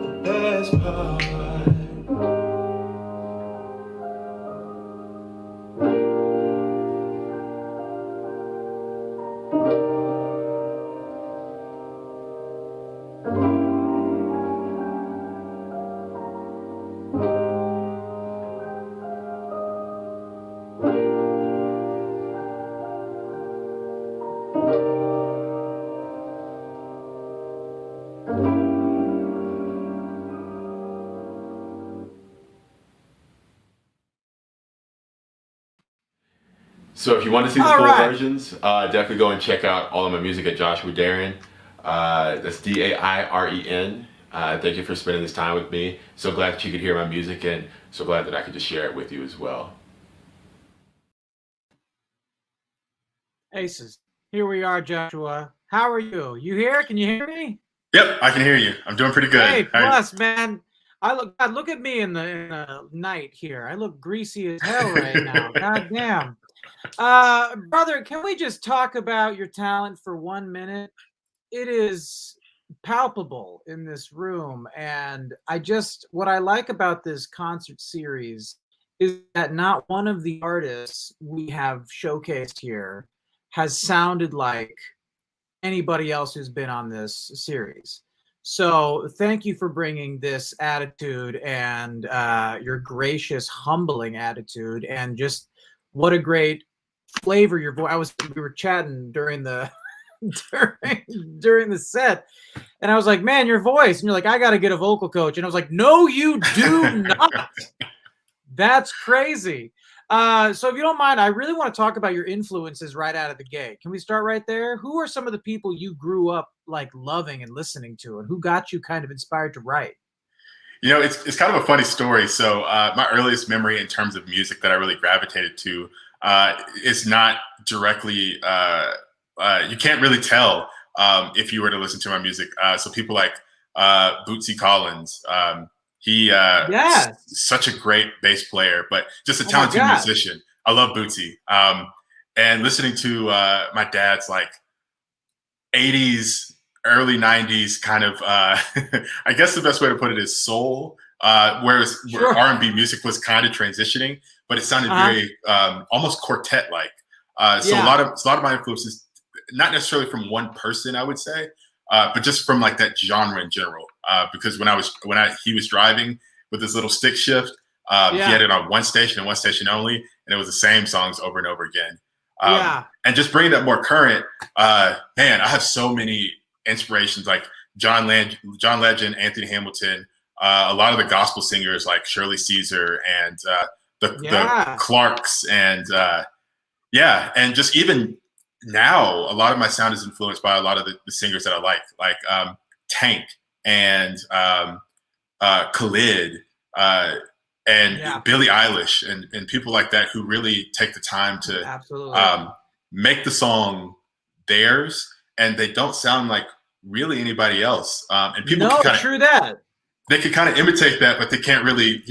the best part. So if you want to see the All full right. versions, definitely go and check out all of my music at Joshua Darren. That's Dairen. Thank you for spending this time with me. So glad that you could hear my music, and so glad that I could just share it with you as well. Aces. Here we are, Joshua. How are you? You here? Can you hear me? Yep, I can hear you. I'm doing pretty good. Hey, How are you? plus, man, God, look at me in the night here. I look greasy as hell right now. God damn. Brother, can we just talk about your talent for 1 minute? It is palpable in this room, and what I like about this concert series is that not one of the artists we have showcased here has sounded like anybody else who's been on this series. So thank you for bringing this attitude and your gracious, humbling attitude, and just what a great flavor your voice. We were chatting during the during the set, and I was like, "Man, your voice," and you're like, "I got to get a vocal coach," and I was like, "No, you do not." That's crazy. So if you don't mind, I really want to talk about your influences right out of the gate. Can we start right there? Who are some of the people you grew up like loving and listening to, and who got you kind of inspired to write? You know, it's kind of a funny story. So my earliest memory in terms of music that I really gravitated to is not directly. You can't really tell if you were to listen to my music. So people like Bootsy Collins. He Yes. such a great bass player, but just a Oh my talented God. musician. I love Bootsy. And listening to my dad's like 80s, early 90s kind of, I guess the best way to put it is soul, whereas Sure. where R&B music was kind of transitioning, but it sounded very almost quartet-like. So Yeah. a lot of my influences, not necessarily from one person, I would say, but just from like that genre in general. Because he was driving with his little stick shift, he Yeah. had it on one station and one station only, and it was the same songs over and over again. Yeah. And just bringing that more current, man, I have so many inspirations like John Legend, Anthony Hamilton, a lot of the gospel singers like Shirley Caesar and the Clarks, and and just even now, a lot of my sound is influenced by a lot of the singers that I like Tank and Khalid. And Billie Eilish and people like that who really take the time to make the song theirs, and they don't sound like really anybody else. And people they can kind of imitate that, but they can't really,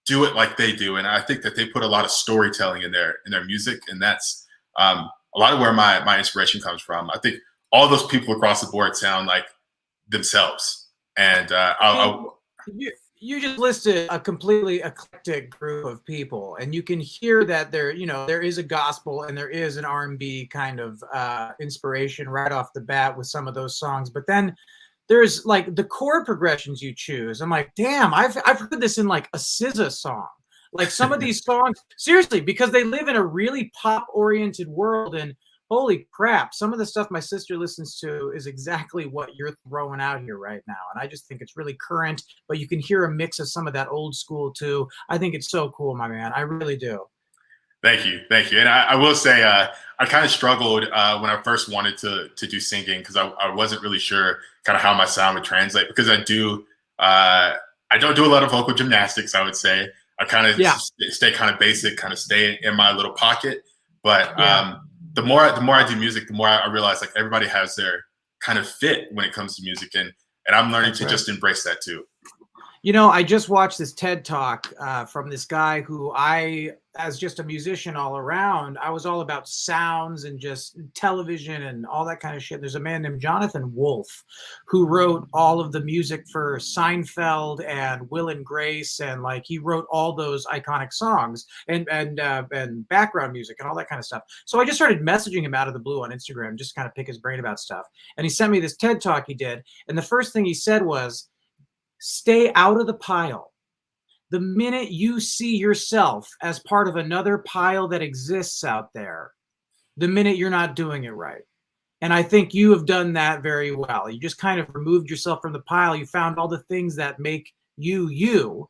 do it like they do. And I think that they put a lot of storytelling in their music, and that's a lot of where my inspiration comes from. I think all those people across the board sound like themselves, and you just listed a completely eclectic group of people, and you can hear that there is a gospel and there is an R&B kind of inspiration right off the bat with some of those songs. But then there's like the chord progressions you choose. I'm like, damn, I've heard this in like a SZA song. Like some of these songs, seriously, because they live in a really pop-oriented world, and holy crap, some of the stuff my sister listens to is exactly what you're throwing out here right now. And I just think it's really current, but you can hear a mix of some of that old school too. I think it's so cool, my man. I really do. Thank you. And I will say, I kind of struggled when I first wanted to do singing because I wasn't really sure kind of how my sound would translate because I don't do a lot of vocal gymnastics. I would say I kind of stay kind of basic, kind of stay in my little pocket. But the more I do music, the more I realize like everybody has their kind of fit when it comes to music, and I'm learning to just embrace that too. You know, I just watched this TED Talk from this guy who as just a musician all around, I was all about sounds and just television and all that kind of shit. There's a man named Jonathan Wolfe who wrote all of the music for Seinfeld and Will and Grace, and like he wrote all those iconic songs and background music and all that kind of stuff. So I just started messaging him out of the blue on Instagram, just kind of pick his brain about stuff. And he sent me this TED Talk he did, and the first thing he said was, stay out of the pile. The minute you see yourself as part of another pile that exists out there, the minute you're not doing it right. And I think you have done that very well. You just kind of removed yourself from the pile. You found all the things that make you, you,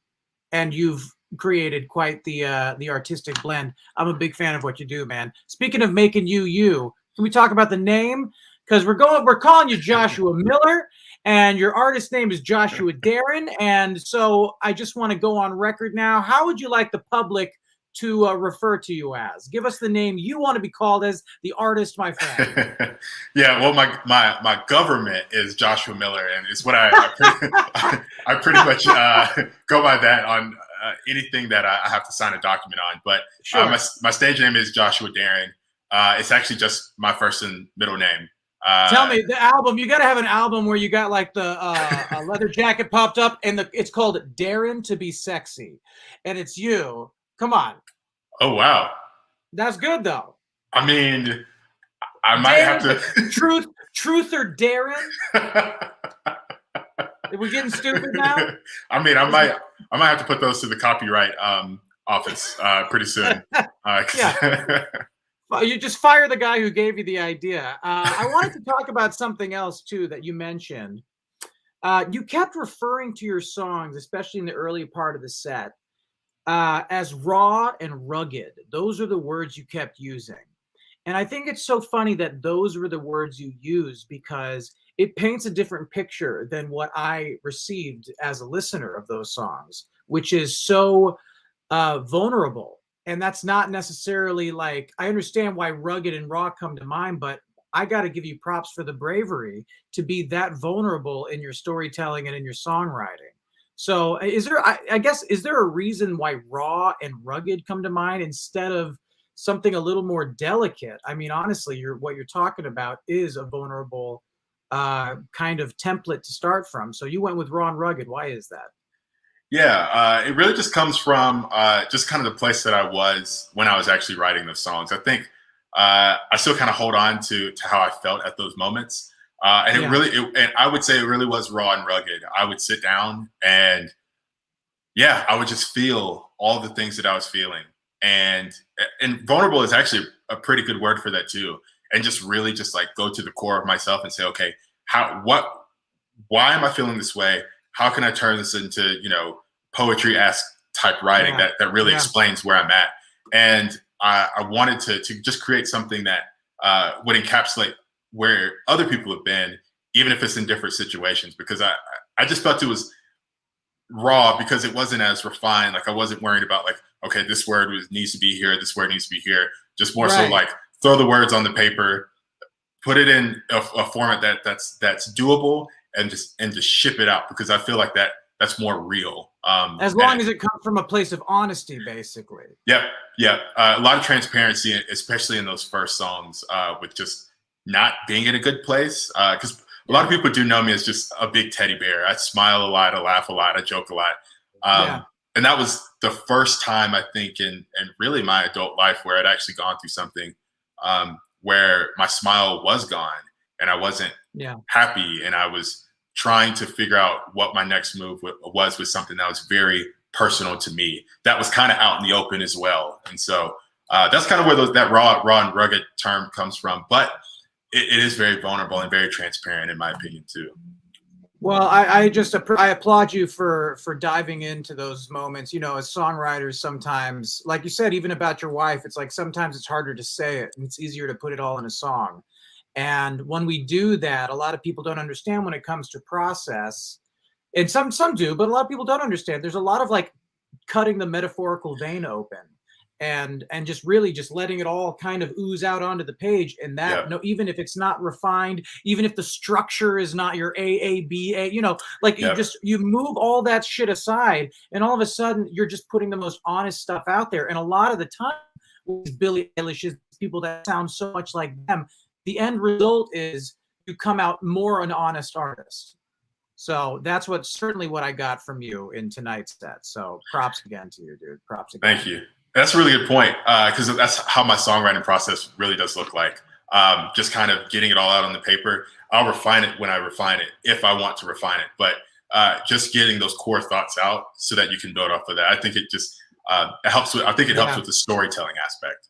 and you've created quite the artistic blend. I'm a big fan of what you do, man. Speaking of making you, you, can we talk about the name? Because we're calling you Joshua Miller, and your artist name is Joshua Darren. And so I just want to go on record now. How would you like the public to refer to you as? Give us the name you want to be called as, the artist, my friend. Yeah, well, my government is Joshua Miller, and it's what I pretty much go by that on anything that I have to sign a document on. But sure. My stage name is Joshua Darren. It's actually just my first and middle name. Tell me, the album, you got to have an album where you got like the a leather jacket popped up and it's called Darren to be Sexy. And it's you. Come on. Oh, wow. That's good, though. I mean, I might have to. Truth or Darren? Are we getting stupid now? I mean, I might have to put those to the copyright office pretty soon. Yeah. You just fire the guy who gave you the idea. I wanted to talk about something else, too, that you mentioned. You kept referring to your songs, especially in the early part of the set, as raw and rugged. Those are the words you kept using. And I think it's so funny that those were the words you used because it paints a different picture than what I received as a listener of those songs, which is so vulnerable. And that's not necessarily like, I understand why rugged and raw come to mind, but I got to give you props for the bravery to be that vulnerable in your storytelling and in your songwriting. So is there a reason why raw and rugged come to mind instead of something a little more delicate? I mean, honestly, what you're talking about is a vulnerable kind of template to start from. So you went with raw and rugged. Why is that? Yeah, it really just comes from just kind of the place that I was when I was actually writing those songs. I think I still kind of hold on to how I felt at those moments. And and I would say it really was raw and rugged. I would sit down and I would just feel all the things that I was feeling. And vulnerable is actually a pretty good word for that too. And just really just like go to the core of myself and say, okay, why am I feeling this way? How can I turn this into, poetry-esque type writing that really explains where I'm at? And I wanted to just create something that would encapsulate where other people have been, even if it's in different situations, because I just felt it was raw because it wasn't as refined. Like I wasn't worried about like, okay, this word needs to be here, this word needs to be here. Just more so like throw the words on the paper, put it in a format that's doable, and just ship it out, because I feel like that's more real. As long as it comes from a place of honesty, basically. Yep. A lot of transparency, especially in those first songs, with just not being in a good place. Because a lot of people do know me as just a big teddy bear. I smile a lot, I laugh a lot, I joke a lot. And that was the first time I think in really my adult life where I'd actually gone through something where my smile was gone and I wasn't happy, and I was trying to figure out what my next move was with something that was very personal to me, that was kind of out in the open as well. And so that's kind of where that raw and rugged term comes from. But it is very vulnerable and very transparent, in my opinion, too. Well, I applaud you for diving into those moments. You know, as songwriters, sometimes, like you said, even about your wife, it's like sometimes it's harder to say it, and it's easier to put it all in a song. And when we do that, a lot of people don't understand when it comes to process, and some do, but a lot of people don't understand. There's a lot of like cutting the metaphorical vein open and just really just letting it all kind of ooze out onto the page. And that, Yeah. no, even if it's not refined, even if the structure is not your A, you know, like Yeah. you move all that shit aside, and all of a sudden you're just putting the most honest stuff out there. And a lot of the time with Billie Eilish, people that sound so much like them, the end result is you come out more an honest artist. So that's certainly what I got from you in tonight's set. So props again to you, dude. Props again. Thank you. That's a really good point, because that's how my songwriting process really does look like. Just kind of getting it all out on the paper. I'll refine it when I refine it, if I want to refine it. But just getting those core thoughts out so that you can build off of that. I think it just it helps with. I think it helps with the storytelling aspect.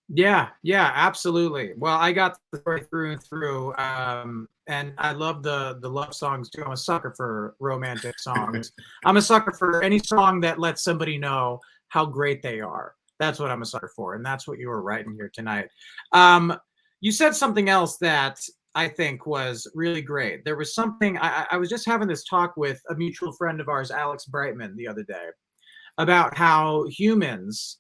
Yeah, absolutely. Well, I got the story through and through, and I love the love songs too. I'm a sucker for romantic songs. I'm a sucker for any song that lets somebody know how great they are. That's what I'm a sucker for, and that's what you were writing here tonight. You said something else that I think was really great. There was something I was just having this talk with a mutual friend of ours, Alex Brightman, the other day, about how humans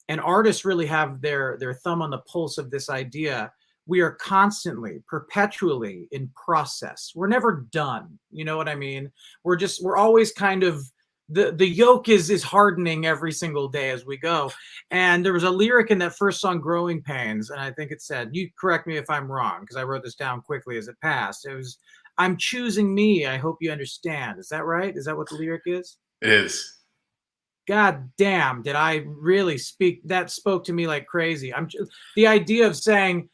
and artists really have their thumb on the pulse of this idea. We are constantly, perpetually in process. We're never done. You know what I mean? We're always kind of, the yoke is hardening every single day as we go. And there was a lyric in that first song, Growing Pains, and I think it said, you correct me if I'm wrong, because I wrote this down quickly as it passed. It was, I'm choosing me, I hope you understand. Is that right? Is that what the lyric is? It is. God damn, did I really speak? That spoke to me like crazy. The idea of saying,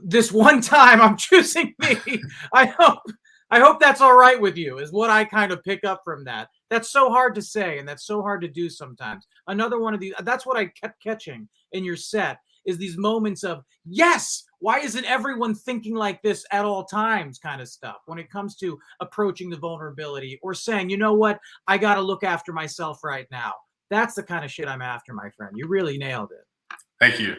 this one time I'm choosing me. I hope that's all right with you, is what I kind of pick up from that. That's so hard to say, and that's so hard to do sometimes. Another one of these, that's what I kept catching in your set, is these moments of, yes, why isn't everyone thinking like this at all times kind of stuff when it comes to approaching the vulnerability or saying, you know what, I got to look after myself right now. That's the kind of shit I'm after, my friend. You really nailed it. Thank you.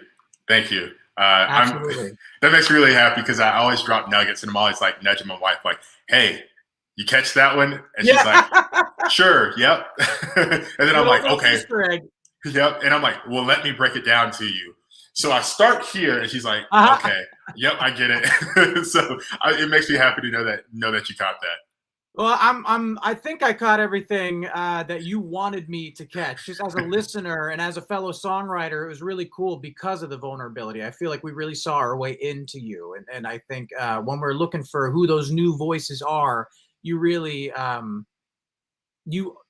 Thank you. Absolutely. That makes me really happy, because I always drop nuggets, and I'm always like nudging my wife, like, hey, you catch that one? And she's like, sure, yep. And then I'm like, okay. Yep. And I'm like, well, let me break it down to you. So I start here, and she's like, okay, yep, I get it. So it makes me happy to know that you caught that. Well, I think I caught everything that you wanted me to catch. Just as a listener and as a fellow songwriter, it was really cool because of the vulnerability. I feel like we really saw our way into you, and I think when we're looking for who those new voices are, you really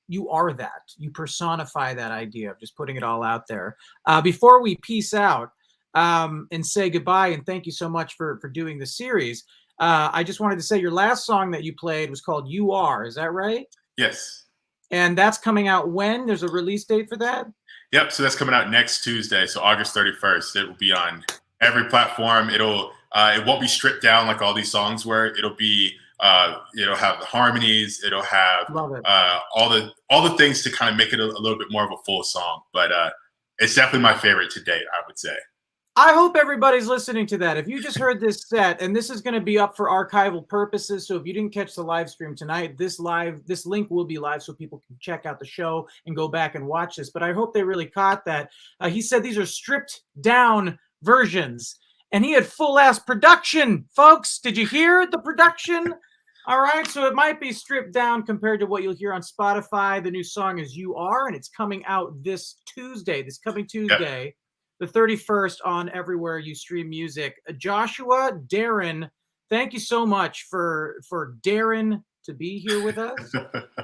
you are that. You personify that idea of just putting it all out there. Before we peace out and say goodbye, and thank you so much for doing the series. I just wanted to say your last song that you played was called You Are. Is that right? Yes. And that's coming out when? There's a release date for that? Yep. So that's coming out next Tuesday. So August 31st. It will be on every platform. It won't be stripped down like all these songs were. It'll be, it'll have the harmonies. It'll have all the things to kind of make it a little bit more of a full song. But it's definitely my favorite to date, I would say. I hope everybody's listening to that. If you just heard this set, and this is going to be up for archival purposes, so if you didn't catch the live stream tonight, this link will be live so people can check out the show and go back and watch this. But I hope they really caught that. He said these are stripped down versions, and he had full ass production, folks. Did you hear the production? All right, so it might be stripped down compared to what you'll hear on Spotify. The new song is You Are, and it's coming out this coming Tuesday. Yep. The 31st on everywhere you stream music. Joshua, Darren, thank you so much for Darren to be here with us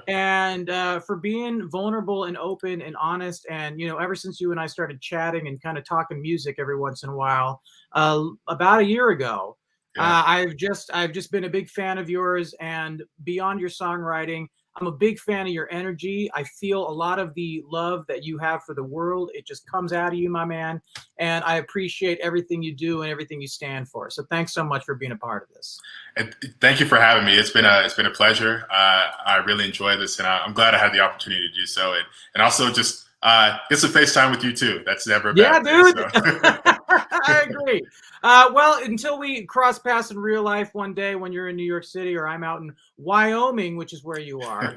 and for being vulnerable and open and honest. And, you know, ever since you and I started chatting and kind of talking music every once in a while, about a year ago, I've just been a big fan of yours, and beyond your songwriting, I'm a big fan of your energy. I feel a lot of the love that you have for the world. It just comes out of you, my man. And I appreciate everything you do and everything you stand for. So thanks so much for being a part of this. And thank you for having me. It's been a pleasure. I really enjoy this, and I'm glad I had the opportunity to do so. And also just get some FaceTime with you too. That's never a bad thing, dude. So. I agree. Well, until we cross paths in real life one day when you're in New York City or I'm out in Wyoming, which is where you are,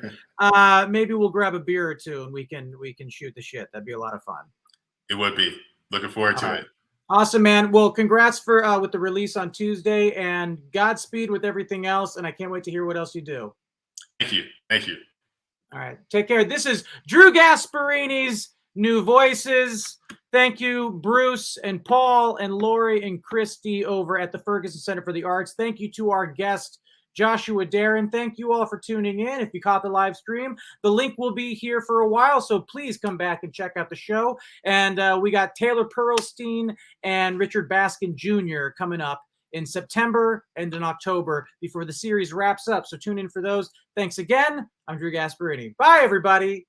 maybe we'll grab a beer or two and we can shoot the shit. That'd be a lot of fun. It would be. Looking forward to it. Awesome, man. Well, congrats for with the release on Tuesday, and Godspeed with everything else. And I can't wait to hear what else you do. Thank you. Thank you. All right. Take care. This is Drew Gasparini's New Voices. Thank you, Bruce and Paul and Lori and Christy over at the Ferguson Center for the Arts. Thank you to our guest, Joshua Darren. Thank you all for tuning in. If you caught the live stream, the link will be here for a while, so please come back and check out the show. And we got Taylor Perlstein and Richard Baskin Jr. coming up in September and in October before the series wraps up. So tune in for those. Thanks again. I'm Drew Gasparini. Bye, everybody.